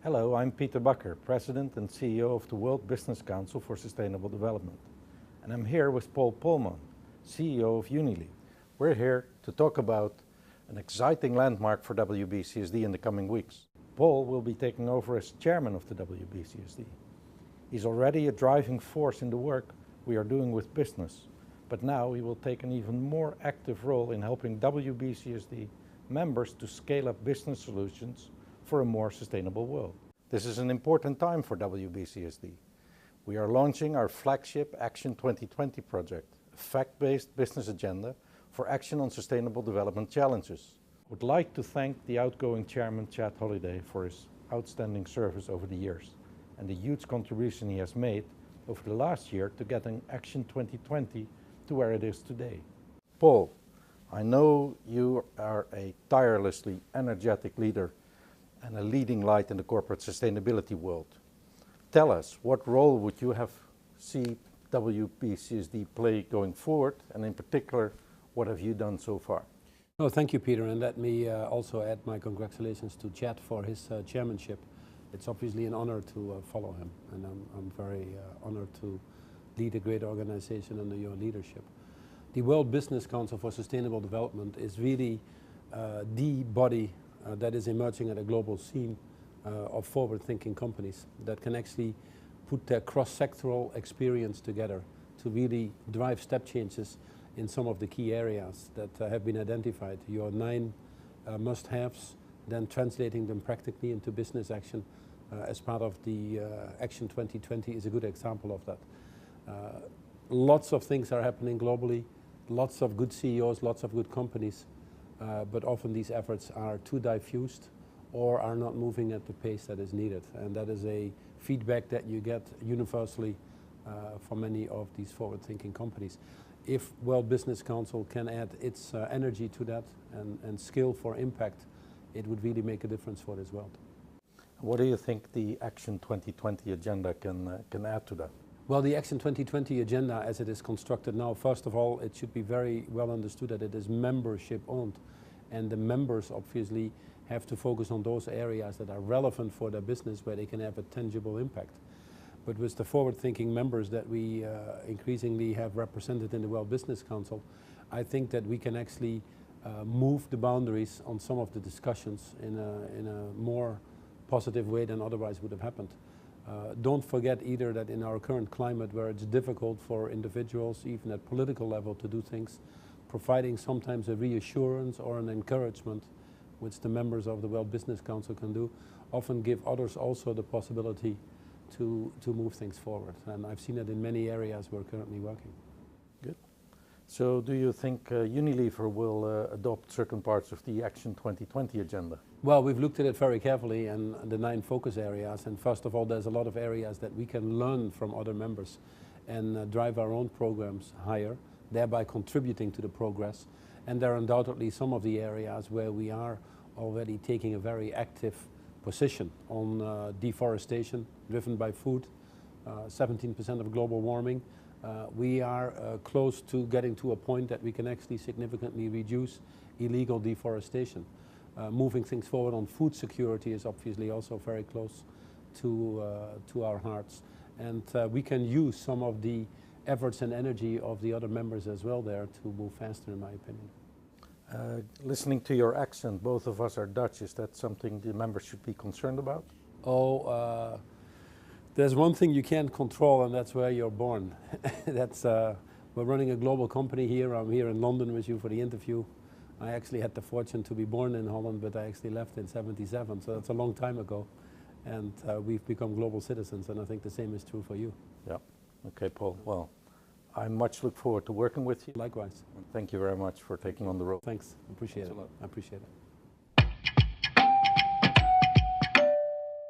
Hello, I'm Peter Bakker, President and CEO of the World Business Council for Sustainable Development. And I'm here with Polman, CEO of Unilever. We're here to talk about an exciting landmark for WBCSD in the coming weeks. Paul will be taking over as chairman of the WBCSD. He's already a driving force in the work we are doing with business, but now he will take an even more active role in helping WBCSD members to scale up business solutions for a more sustainable world. This is an important time for WBCSD. We are launching our flagship Action 2020 project, a fact-based business agenda for action on sustainable development challenges. I would like to thank the outgoing chairman, Chad Holliday, for his outstanding service over the years and the huge contribution he has made over the last year to getting Action 2020 to where it is today. Paul, I know you are a tirelessly energetic leader and a leading light in the corporate sustainability world. Tell us, what role would you have seen WBCSD play going forward, and in particular, what have you done so far? No, thank you, Peter, and let me also add my congratulations to Chad for his chairmanship. It's obviously an honor to follow him, and I'm very honored to lead a great organization under your leadership. The World Business Council for Sustainable Development is really the body that is emerging at a global scene of forward-thinking companies that can actually put their cross-sectoral experience together to really drive step changes in some of the key areas that have been identified. Your 9 must-haves, then translating them practically into business action as part of the Action 2020 is a good example of that. Lots of things are happening globally, lots of good CEOs, lots of good companies, but often these efforts are too diffused or are not moving at the pace that is needed. And that is a feedback that you get universally from many of these forward-thinking companies. If World Business Council can add its energy to that and skill for impact, it would really make a difference for this world. What do you think the Action 2020 agenda can add to that? Well, the Action 2020 agenda, as it is constructed now, first of all, it should be very well understood that it is membership owned, and the members obviously have to focus on those areas that are relevant for their business where they can have a tangible impact. But with the forward-thinking members that we increasingly have represented in the World Business Council, I think that we can actually move the boundaries on some of the discussions in a more positive way than otherwise would have happened. Don't forget either that in our current climate where it's difficult for individuals, even at political level, to do things, providing sometimes a reassurance or an encouragement, which the members of the World Business Council can do, often give others also the possibility to move things forward. And I've seen it in many areas we're currently working. Good. So do you think Unilever will adopt certain parts of the Action 2020 agenda? Well, we've looked at it very carefully and the 9 focus areas, and first of all there's a lot of areas that we can learn from other members and drive our own programs higher, thereby contributing to the progress. And there are undoubtedly some of the areas where we are already taking a very active position on deforestation driven by food, 17% of global warming. We are close to getting to a point that we can actually significantly reduce illegal deforestation. Moving things forward on food security is obviously also very close to our hearts. And we can use some of the efforts and energy of the other members as well there to move faster, in my opinion. Listening to your accent, both of us are Dutch. Is that something the members should be concerned about? Oh, there's one thing you can't control, and that's where you're born. We're running a global company here. I'm here in London with you for the interview. I actually had the fortune to be born in Holland, but I actually left in '77, so that's a long time ago. And we've become global citizens, and I think the same is true for you. Yeah. Okay, Paul. Well, I much look forward to working with you. Likewise. Thank you very much for taking on the role. Thanks. Appreciate Thanks it. a lot. I appreciate it.